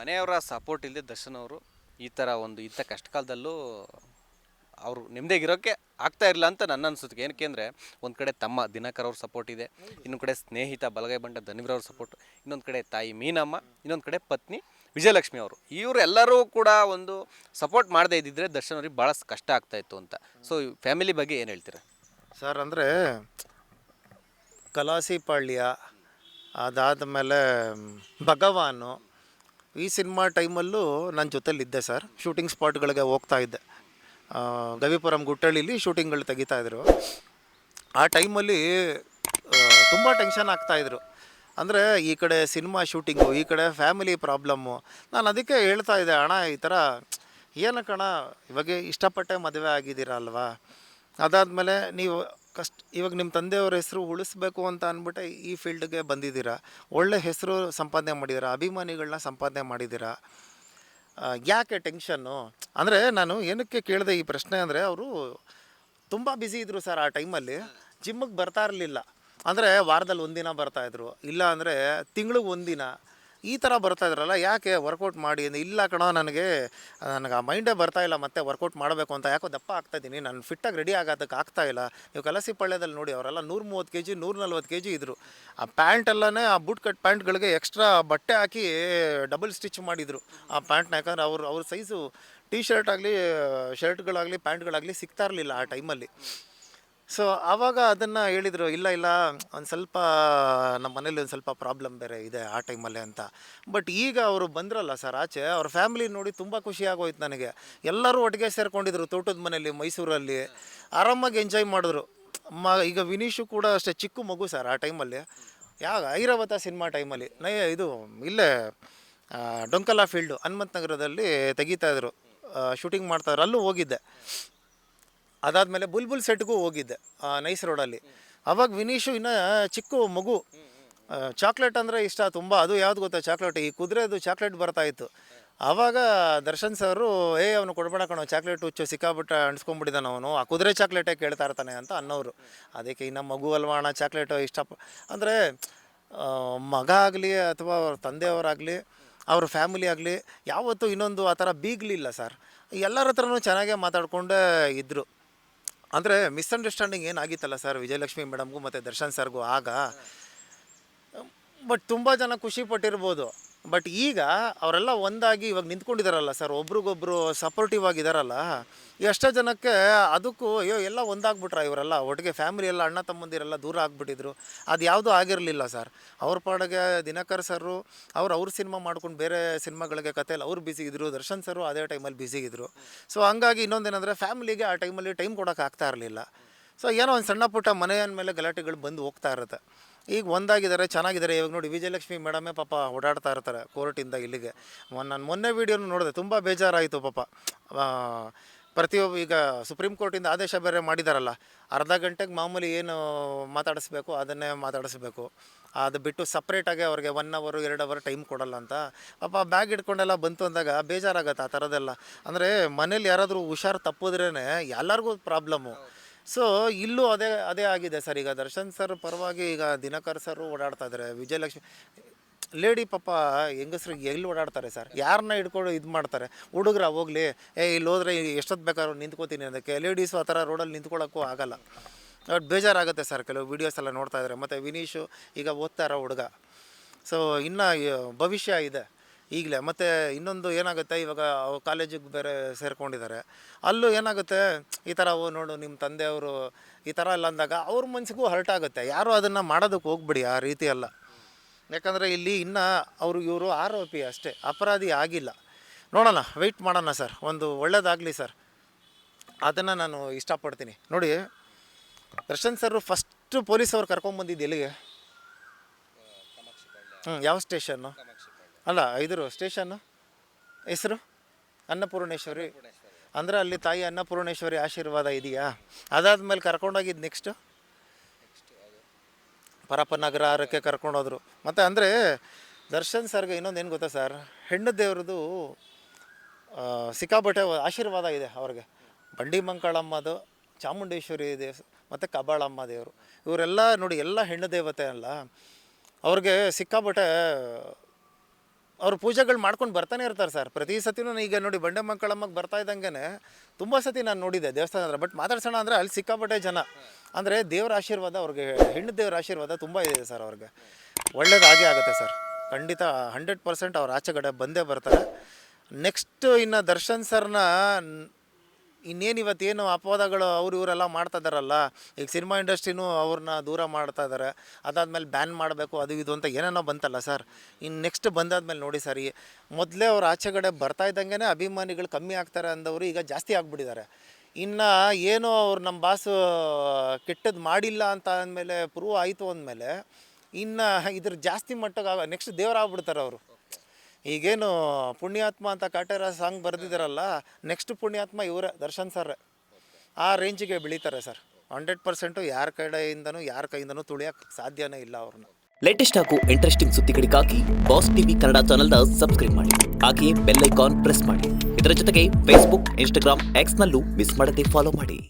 ಮನೆಯವರ ಸಪೋರ್ಟ್ ಇಲ್ಲದೆ ದರ್ಶನ್ ಅವರು ಈ ಥರ ಇಂಥ ಕಷ್ಟ ಕಾಲದಲ್ಲೂ ಅವರು ನೆಮ್ಮದಿಯಾಗಿರೋಕ್ಕೆ ಆಗ್ತಾ ಇರಲಿಲ್ಲ ಅಂತ ನನ್ನ ಅನಿಸುತ್ತೆ. ಏನಕ್ಕೆ ಅಂದರೆ ಒಂದು ಕಡೆ ತಮ್ಮ ದಿನಕರ್ ಅವ್ರ ಸಪೋರ್ಟ್ ಇದೆ, ಇನ್ನೊಂದು ಕಡೆ ಸ್ನೇಹಿತ ಬಲಗೈ ಬಂಟ ಧನಿವ್ರವ್ರ ಸಪೋರ್ಟ್, ಇನ್ನೊಂದು ಕಡೆ ತಾಯಿ ಮೀನಮ್ಮ, ಇನ್ನೊಂದು ಕಡೆ ಪತ್ನಿ ವಿಜಯಲಕ್ಷ್ಮಿ ಅವರು. ಇವರು ಎಲ್ಲರೂ ಕೂಡ ಒಂದು ಸಪೋರ್ಟ್ ಮಾಡದೇ ಇದ್ದಿದ್ರೆ ದರ್ಶನ್ ಅವ್ರಿಗೆ ಭಾಳ ಕಷ್ಟ ಆಗ್ತಾಯಿತ್ತು ಅಂತ. ಸೊ ಫ್ಯಾಮಿಲಿ ಬಗ್ಗೆ ಏನು ಹೇಳ್ತೀರಾ ಸರ್? ಅಂದರೆ ಕಲಾಸಿಪಾಳ್ಯ, ಅದಾದ ಮೇಲೆ ಭಗವಾನು, ಈ ಸಿನಿಮಾ ಟೈಮಲ್ಲೂ ನನ್ನ ಜೊತೆಲಿದ್ದೆ ಸರ್. ಶೂಟಿಂಗ್ ಸ್ಪಾಟ್ಗಳಿಗೆ ಹೋಗ್ತಾ ಇದ್ದೆ. ಗವಿಪುರಂ ಗುಟ್ಟಳ್ಳಿಲಿ ಶೂಟಿಂಗ್ಗಳು ತೆಗಿತಾಯಿದ್ರು. ಆ ಟೈಮಲ್ಲಿ ತುಂಬ ಟೆನ್ಷನ್ ಆಗ್ತಾಯಿದ್ರು. ಅಂದರೆ ಈ ಕಡೆ ಸಿನಿಮಾ ಶೂಟಿಂಗು, ಈ ಕಡೆ ಫ್ಯಾಮಿಲಿ ಪ್ರಾಬ್ಲಮ್ಮು. ನಾನು ಅದಕ್ಕೆ ಹೇಳ್ತಾ ಇದ್ದೆ, ಅಣ್ಣ ಈ ಥರ ಏನಕ್ಕಣ, ಇವಾಗ ಇಷ್ಟಪಟ್ಟೆ ಮದುವೆ ಆಗಿದ್ದೀರಾ ಅಲ್ವಾ, ಅದಾದಮೇಲೆ ನೀವು ಇವಾಗ ನಿಮ್ಮ ತಂದೆಯವ್ರ ಹೆಸರು ಉಳಿಸ್ಬೇಕು ಅಂತ ಅಂದ್ಬಿಟ್ಟೆ ಈ ಫೀಲ್ಡ್ಗೆ ಬಂದಿದ್ದೀರಾ, ಒಳ್ಳೆ ಹೆಸರು ಸಂಪಾದನೆ ಮಾಡಿದ್ದೀರಾ, ಅಭಿಮಾನಿಗಳನ್ನ ಸಂಪಾದನೆ ಮಾಡಿದ್ದೀರಾ, ಯಾಕೆ ಟೆನ್ಷನ್ನು? ಅಂದರೆ ನಾನು ಏನಕ್ಕೆ ಕೇಳಿದೆ ಈ ಪ್ರಶ್ನೆ ಅಂದರೆ, ಅವರು ತುಂಬ ಬ್ಯುಸಿ ಇದ್ದರು ಸರ್ ಆ ಟೈಮಲ್ಲಿ. ಜಿಮ್ಮಿಗೆ ಬರ್ತಾ ಇರಲಿಲ್ಲ. ಅಂದರೆ ವಾರದಲ್ಲಿ ಒಂದಿನ ಬರ್ತಾಯಿದ್ರು, ಇಲ್ಲ ಅಂದರೆ ತಿಂಗಳಿಗೆ ಒಂದಿನ, ಈ ಥರ ಬರ್ತಾಯಿದ್ರಲ್ಲ. ಯಾಕೆ ವರ್ಕೌಟ್ ಮಾಡಿ ಅಂದರೆ, ಇಲ್ಲ ಕಣೋ ನನಗೆ ಆ ಮೈಂಡೇ ಬರ್ತಾಯಿಲ್ಲ ಮತ್ತೆ ವರ್ಕೌಟ್ ಮಾಡಬೇಕು ಅಂತ, ಯಾಕೋ ದಪ್ಪ ಆಗ್ತಾಯಿದ್ದೀನಿ, ನಾನು ಫಿಟ್ಟಾಗಿ ರೆಡಿ ಆಗೋದಕ್ಕೆ ಆಗ್ತಾಯಿಲ್ಲ. ನೀವು ಕಲಸಿಪಾಳ್ಯದಲ್ಲಿ ನೋಡಿ, ಅವರೆಲ್ಲ 130 kg 140 kg ಇದ್ದರು. ಆ ಪ್ಯಾಂಟೆಲ್ಲೇ, ಆ ಬೂಟ್ ಕಟ್ ಪ್ಯಾಂಟ್ಗಳಿಗೆ ಎಕ್ಸ್ಟ್ರಾ ಬಟ್ಟೆ ಹಾಕಿ ಡಬಲ್ ಸ್ಟಿಚ್ ಮಾಡಿದರು ಆ ಪ್ಯಾಂಟ್ನ. ಯಾಕಂದರೆ ಅವ್ರ ಸೈಜು ಟೀ ಶರ್ಟ್ ಆಗಲಿ, ಶರ್ಟ್ಗಳಾಗಲಿ, ಪ್ಯಾಂಟ್ಗಳಾಗಲಿ ಸಿಗ್ತಾ ಇರಲಿಲ್ಲ ಆ ಟೈಮಲ್ಲಿ. ಸೊ ಆವಾಗ ಅದನ್ನು ಹೇಳಿದರು, ಇಲ್ಲ ಒಂದು ಸ್ವಲ್ಪ ನಮ್ಮ ಮನೇಲಿ ಒಂದು ಸ್ವಲ್ಪ ಪ್ರಾಬ್ಲಮ್ ಬೇರೆ ಇದೆ ಆ ಟೈಮಲ್ಲೇ ಅಂತ. ಬಟ್ ಈಗ ಅವರು ಬಂದ್ರಲ್ಲ ಸರ್ ಆಚೆ, ಅವ್ರ ಫ್ಯಾಮಿಲಿ ನೋಡಿ ತುಂಬ ಖುಷಿ ಆಗೋಯ್ತು ನನಗೆ. ಎಲ್ಲರೂ ಒಟ್ಟಿಗೆ ಸೇರ್ಕೊಂಡಿದ್ರು ತೋಟದ ಮನೇಲಿ ಮೈಸೂರಲ್ಲಿ, ಆರಾಮಾಗಿ ಎಂಜಾಯ್ ಮಾಡಿದ್ರು. ಈಗ ವಿನೀಶು ಕೂಡ ಅಷ್ಟೇ, ಚಿಕ್ಕ ಮಗು ಸರ್ ಆ ಟೈಮಲ್ಲಿ. ಐರಾವತ ಸಿನಿಮಾ ಟೈಮಲ್ಲಿ ಇದು ಇಲ್ಲೇ ಡೊಂಕಲ ಫೀಲ್ಡು ಹನುಮಂತ ನಗರದಲ್ಲಿ ತೆಗಿತಾಯಿದ್ರು, ಶೂಟಿಂಗ್ ಮಾಡ್ತಾಯಿದ್ರು, ಅಲ್ಲೂ ಹೋಗಿದ್ದೆ. ಅದಾದಮೇಲೆ ಬುಲ್ಬುಲ್ ಸೆಟ್ಗೂ ಹೋಗಿದ್ದೆ ನೈಸ್ ರೋಡಲ್ಲಿ. ಆವಾಗ ವಿನೀಶು ಇನ್ನೂ ಚಿಕ್ಕ ಮಗು, ಚಾಕ್ಲೇಟ್ ಅಂದರೆ ಇಷ್ಟ ತುಂಬ. ಅದು ಯಾವ್ದು ಗೊತ್ತಾ ಚಾಕ್ಲೇಟ್, ಈ ಕುದುರೆದು ಚಾಕ್ಲೇಟ್ ಬರ್ತಾಯಿತ್ತು. ಆವಾಗ ದರ್ಶನ್ ಸರು, ಅವನು ಕೊಡ್ಬೇಡ ಕಣೋ ಚಾಕ್ಲೇಟ್ ಹುಚ್ಚು, ಸಿಕ್ಕಾಬಿಟ್ಟು ಅಣಿಸ್ಕೊಂಡ್ಬಿಟ್ಟಿದ್ದಾನೆ ಅವನು, ಆ ಕುದುರೆ ಚಾಕ್ಲೇಟೇ ಕೇಳ್ತಾ ಇರ್ತಾನೆ ಅಂತ ಅನ್ನೋರು. ಅದಕ್ಕೆ ಇನ್ನು ಮಗು ಅಲ್ವಾ ಅಣ್ಣ ಚಾಕ್ಲೇಟು ಅಂದರೆ ಮಗ ಆಗಲಿ ಅಥವಾ ಅವ್ರ ತಂದೆಯವರಾಗಲಿ, ಅವ್ರ ಫ್ಯಾಮಿಲಿ ಆಗಲಿ ಯಾವತ್ತೂ ಇನ್ನೊಂದು ಆ ಥರ ಬೀಗಲಿಲ್ಲ ಸರ್. ಎಲ್ಲರ ಹತ್ರನೂ ಚೆನ್ನಾಗೇ ಮಾತಾಡಿಕೊಂಡೇ ಇದ್ದರು. ಅಂದರೆ ಮಿಸ್ಅಂಡರ್ಸ್ಟ್ಯಾಂಡಿಂಗ್ ಏನಾಗಿತ್ತಲ್ಲ ಸರ್ ವಿಜಯಲಕ್ಷ್ಮಿ ಮೇಡಮ್ಗೂ ಮತ್ತು ದರ್ಶನ್ ಸರ್ಗೂ ಆಗ. ಬಟ್ ತುಂಬ ಜನ ಖುಷಿ ಪಟ್ಟಿರ್ಬೋದು. ಬಟ್ ಈಗ ಅವರೆಲ್ಲ ಒಂದಾಗಿ ಇವಾಗ ನಿಂತ್ಕೊಂಡಿದ್ದಾರಲ್ಲ ಸರ್, ಒಬ್ರಿಗೊಬ್ರು ಸಪೋರ್ಟಿವ್ ಆಗಿದ್ದಾರಲ್ಲ. ಎಷ್ಟೋ ಜನಕ್ಕೆ ಅದಕ್ಕೂ ಎಲ್ಲ ಒಂದಾಗ್ಬಿಟ್ರ ಇವರೆಲ್ಲ ಒಟ್ಟಿಗೆ, ಫ್ಯಾಮಿಲಿ ಎಲ್ಲ ಅಣ್ಣ ತಮ್ಮಂದಿರೆಲ್ಲ ದೂರ ಆಗಿಬಿಟ್ಟಿದ್ರು. ಅದು ಯಾವುದೂ ಆಗಿರಲಿಲ್ಲ ಸರ್. ಅವ್ರ ಪಾಡಿಗೆ ದಿನಕರ್ ಸರು ಅವ್ರ ಸಿನಿಮಾ ಮಾಡ್ಕೊಂಡು ಬೇರೆ ಸಿನಿಮಾಗಳಿಗೆ ಕಥೆಯಲ್ಲಿ ಅವ್ರು ಬ್ಯುಸಿ ಇದ್ದರು, ದರ್ಶನ್ ಸರು ಅದೇ ಟೈಮಲ್ಲಿ ಬ್ಯುಸಿ ಇದ್ದರು. ಸೊ ಹಂಗಾಗಿ ಇನ್ನೊಂದೇನೆಂದರೆ ಫ್ಯಾಮಿಲಿಗೆ ಆ ಟೈಮಲ್ಲಿ ಟೈಮ್ ಕೊಡೋಕೆ ಆಗ್ತಾ ಇರಲಿಲ್ಲ. ಸೊ ಏನೋ ಒಂದು ಸಣ್ಣ ಪುಟ್ಟ ಮನೆಯ ಮೇಲೆ ಗಲಾಟೆಗಳು ಬಂದು ಹೋಗ್ತಾ ಇರುತ್ತೆ. ಈಗ ಒಂದಾಗಿದ್ದಾರೆ, ಚೆನ್ನಾಗಿದ್ದಾರೆ. ಇವಾಗ ನೋಡಿ ವಿಜಯಲಕ್ಷ್ಮಿ ಮೇಡಮೇ ಪಾಪ ಓಡಾಡ್ತಾ ಇರ್ತಾರೆ ಕೋರ್ಟಿಂದ ಇಲ್ಲಿಗೆ. ನಾನು ಮೊನ್ನೆ ವೀಡಿಯೋನು ನೋಡಿದೆ, ತುಂಬ ಬೇಜಾರಾಯಿತು ಪಾಪ. ಪ್ರತಿಯೊಬ್ಬ ಈಗ ಸುಪ್ರೀಂ ಕೋರ್ಟಿಂದ ಆದೇಶ ಬೇರೆ ಮಾಡಿದಾರಲ್ಲ, ಅರ್ಧ ಗಂಟೆಗೆ ಮಾಮೂಲಿ ಏನು ಮಾತಾಡಿಸ್ಬೇಕು ಅದನ್ನೇ ಮಾತಾಡಿಸ್ಬೇಕು, ಅದು ಬಿಟ್ಟು ಸಪ್ರೇಟಾಗಿ ಅವ್ರಿಗೆ 1 hour 2 hour ಟೈಮ್ ಕೊಡಲ್ಲ ಅಂತ. ಪಾಪ ಬ್ಯಾಗ್ ಹಿಡ್ಕೊಂಡೆಲ್ಲ ಬಂತು ಅಂದಾಗ ಬೇಜಾರಾಗತ್ತೆ ಆ ಥರದ್ದೆಲ್ಲ. ಅಂದರೆ ಮನೇಲಿ ಯಾರಾದರೂ ಹುಷಾರು ತಪ್ಪಿದ್ರೇ ಎಲ್ಲರಿಗೂ ಪ್ರಾಬ್ಲಮ್ಮು. ಸೊ ಇಲ್ಲೂ ಅದೇ ಆಗಿದೆ ಸರ್. ಈಗ ದರ್ಶನ್ ಸರ್ ಪರವಾಗಿ ಈಗ ದಿನಕರ್ ಸರು ಓಡಾಡ್ತಾ ಇದ್ದಾರೆ. ವಿಜಯಲಕ್ಷ್ಮಿ ಲೇಡಿ ಪಾಪ ಹೆಂಗಸ್ರಿಗೆ ಎಲ್ಲಿ ಓಡಾಡ್ತಾರೆ ಸರ್, ಯಾರನ್ನ ಹಿಡ್ಕೊಂಡು ಇದು ಮಾಡ್ತಾರೆ. ಹುಡುಗ್ರ ಹೋಗ್ಲಿ, ಇಲ್ಲಿ ಹೋದ್ರೆ ಎಷ್ಟೊತ್ತು ಬೇಕಾದ್ರೂ ನಿಂತ್ಕೋತೀನಿ ಅದಕ್ಕೆ. ಲೇಡೀಸು ಆ ಥರ ರೋಡಲ್ಲಿ ನಿಂತ್ಕೊಳ್ಳೋಕ್ಕೂ ಆಗಲ್ಲ. ಬಟ್ ಬೇಜಾರಾಗುತ್ತೆ ಸರ್ ಕೆಲವು ವೀಡಿಯೋಸ್ ಎಲ್ಲ ನೋಡ್ತಾ ಇದ್ದಾರೆ. ಮತ್ತು ವಿನೀಶು ಈಗ ಓದ್ತಾ ಇರೋ ಹುಡುಗ, ಸೊ ಇನ್ನೂ ಭವಿಷ್ಯ ಇದೆ ಈಗಲೇ. ಮತ್ತು ಇನ್ನೊಂದು ಏನಾಗುತ್ತೆ, ಇವಾಗ ಕಾಲೇಜಿಗೆ ಬೇರೆ ಸೇರ್ಕೊಂಡಿದ್ದಾರೆ. ಅಲ್ಲೂ ಏನಾಗುತ್ತೆ, ಈ ಥರ ನೋಡು ನಿಮ್ಮ ತಂದೆಯವರು ಈ ಥರ ಎಲ್ಲ ಅಂದಾಗ ಅವ್ರ ಮನಸ್ಸಿಗೂ ಹರ್ಟ್ ಆಗುತ್ತೆ. ಯಾರೂ ಅದನ್ನು ಮಾಡೋದಕ್ಕೆ ಹೋಗ್ಬಿಡಿ ಆ ರೀತಿ ಅಲ್ಲ. ಯಾಕಂದರೆ ಇಲ್ಲಿ ಇನ್ನೂ ಇವರು ಆರೋಪಿ ಅಷ್ಟೇ, ಅಪರಾಧಿ ಆಗಿಲ್ಲ. ನೋಡೋಣ, ವೆಯ್ಟ್ ಮಾಡೋಣ ಸರ್, ಒಂದು ಒಳ್ಳೇದಾಗಲಿ ಸರ್, ಅದನ್ನು ನಾನು ಇಷ್ಟಪಡ್ತೀನಿ. ನೋಡಿ ದರ್ಶನ್ ಸರ್ ಫಸ್ಟು ಪೊಲೀಸವ್ರು ಕರ್ಕೊಂಬಂದಿದ್ದು ಎಲ್ಲಿಗೆ? ಯಾವ ಸ್ಟೇಷನ್ನು? ಅಲ್ಲ ಇದ್ರು ಸ್ಟೇಷನ್ನು ಹೆಸರು ಅನ್ನಪೂರ್ಣೇಶ್ವರಿ. ಅಂದರೆ ಅಲ್ಲಿ ತಾಯಿ ಅನ್ನಪೂರ್ಣೇಶ್ವರಿ ಆಶೀರ್ವಾದ ಇದೆಯಾ? ಅದಾದಮೇಲೆ ಕರ್ಕೊಂಡೋಗಿದ್ದು ನೆಕ್ಸ್ಟು ಪರಪ್ಪನಗರಕ್ಕೆ ಕರ್ಕೊಂಡೋದ್ರು. ಮತ್ತು ಅಂದರೆ ದರ್ಶನ್ ಸರ್ಗೆ ಇನ್ನೊಂದು ಏನು ಗೊತ್ತಾ ಸರ್, ಹೆಣ್ಣು ದೇವ್ರದ್ದು ಸಿಕ್ಕಾಬಟ್ಟೆ ಆಶೀರ್ವಾದ ಇದೆ ಅವ್ರಿಗೆ. ಬಂಡಿ ಮಂಕಾಳಮ್ಮದು, ಚಾಮುಂಡೇಶ್ವರಿ ದೇವ ಮತ್ತು ಕಬ್ಬಾಳಮ್ಮ ದೇವರು, ಇವರೆಲ್ಲ ನೋಡಿ ಎಲ್ಲ ಹೆಣ್ಣು ದೇವತೆ ಅಲ್ಲ. ಅವ್ರಿಗೆ ಸಿಕ್ಕಾಬಟ್ಟೆ ಅವ್ರು ಪೂಜೆಗಳು ಮಾಡ್ಕೊಂಡು ಬರ್ತಾನೆ ಇರ್ತಾರೆ ಸರ್. ಪ್ರತಿ ಸತಿನೂ ಈಗ ನೋಡಿ ಬಂಡೆ ಮಕ್ಕಳಮ್ಮಗೆ ಬರ್ತಾ ಇದ್ದಂಗೆ ತುಂಬ ಸತಿ ನಾನು ನೋಡಿದ್ದೆ ದೇವಸ್ಥಾನ ಹತ್ರ. ಬಟ್ ಮಾತಾಡ್ಸೋಣ ಅಂದರೆ ಅಲ್ಲಿ ಸಿಕ್ಕಾಪಟ್ಟೆ ಜನ. ಅಂದರೆ ದೇವರ ಆಶೀರ್ವಾದ ಅವ್ರಿಗೆ, ಹೆಣ್ಣು ದೇವರ ಆಶೀರ್ವಾದ ತುಂಬ ಇದೆ ಸರ್ ಅವ್ರಿಗೆ. ಒಳ್ಳೇದಾಗೇ ಆಗುತ್ತೆ ಸರ್, ಖಂಡಿತ 100% ಅವ್ರು ಆಚೆಗಡೆ ಬಂದೇ ಬರ್ತಾರೆ. ನೆಕ್ಸ್ಟ್ ಇನ್ನು ದರ್ಶನ್ ಸರ್ನ ಇನ್ನೇನು ಇವತ್ತೇನು ಅಪವಾದಗಳು ಅವ್ರು ಇವರೆಲ್ಲ ಮಾಡ್ತಾ ಇದ್ದಾರಲ್ಲ, ಈಗ ಸಿನಿಮಾ ಇಂಡಸ್ಟ್ರಿನೂ ಅವ್ರನ್ನ ದೂರ ಮಾಡ್ತಾ ಇದ್ದಾರೆ. ಅದಾದಮೇಲೆ ಬ್ಯಾನ್ ಮಾಡಬೇಕು ಅದು ಇದು ಅಂತ ಏನೇನೋ ಬಂತಲ್ಲ ಸರ್. ಇನ್ನು ನೆಕ್ಸ್ಟ್ ಬಂದಾದ್ಮೇಲೆ ನೋಡಿ ಸರ್, ಮೊದಲೇ ಅವ್ರು ಆಚೆಗಡೆ ಬರ್ತಾ ಇದ್ದಂಗೆ ಅಭಿಮಾನಿಗಳು ಕಮ್ಮಿ ಆಗ್ತಾರೆ ಅಂದವರು ಈಗ ಜಾಸ್ತಿ ಆಗಿಬಿಟ್ಟಿದ್ದಾರೆ. ಇನ್ನು ಏನೋ ಅವ್ರು ನಮ್ಮ ಬಾಸು ಕೆಟ್ಟದ್ದು ಮಾಡಿಲ್ಲ ಅಂತ ಅಂದಮೇಲೆ ಪ್ರೂವ್ ಆಯಿತು ಅಂದಮೇಲೆ ಇನ್ನು ಇದ್ರ ಜಾಸ್ತಿ ಮಟ್ಟಕ್ಕೆ ನೆಕ್ಸ್ಟ್ ದೇವರಾಗ್ಬಿಡ್ತಾರೆ ಅವರು. ಈಗೇನು ಪುಣ್ಯಾತ್ಮ ಅಂತ ಕಾಟೇರ ಸಾಂಗ್ ಬರೆದಿದ್ದಾರಲ್ಲ, ನೆಕ್ಸ್ಟ್ ಪುಣ್ಯಾತ್ಮ ಇವರೇ, ದರ್ಶನ್ ಸರ್. ಆ ರೇಂಜಿಗೆ ಬೆಳೀತಾರೆ ಸರ್. 100% ಯಾರ ಕೈಯಿಂದನೂ ತುಳಿಯೋಕ್ಕೆ ಸಾಧ್ಯನೇ ಇಲ್ಲ ಅವ್ರನ್ನ. ಲೇಟೆಸ್ಟ್ ಹಾಗೂ ಇಂಟ್ರೆಸ್ಟಿಂಗ್ ಸುದ್ದಿಗಳಿಗಾಗಿ ಬಾಸ್ ಟಿವಿ ಕನ್ನಡ ಚಾನೆಲ್ನ ಸಬ್ಸ್ಕ್ರೈಬ್ ಮಾಡಿ. ಹಾಗೆಯೇ ಬೆಲ್ ಐಕಾನ್ ಪ್ರೆಸ್ ಮಾಡಿ. ಇದರ ಜೊತೆಗೆ ಫೇಸ್ಬುಕ್, ಇನ್ಸ್ಟಾಗ್ರಾಮ್, ಎಕ್ಸ್ನಲ್ಲೂ ಮಿಸ್ ಮಾಡದೆ ಫಾಲೋ ಮಾಡಿ.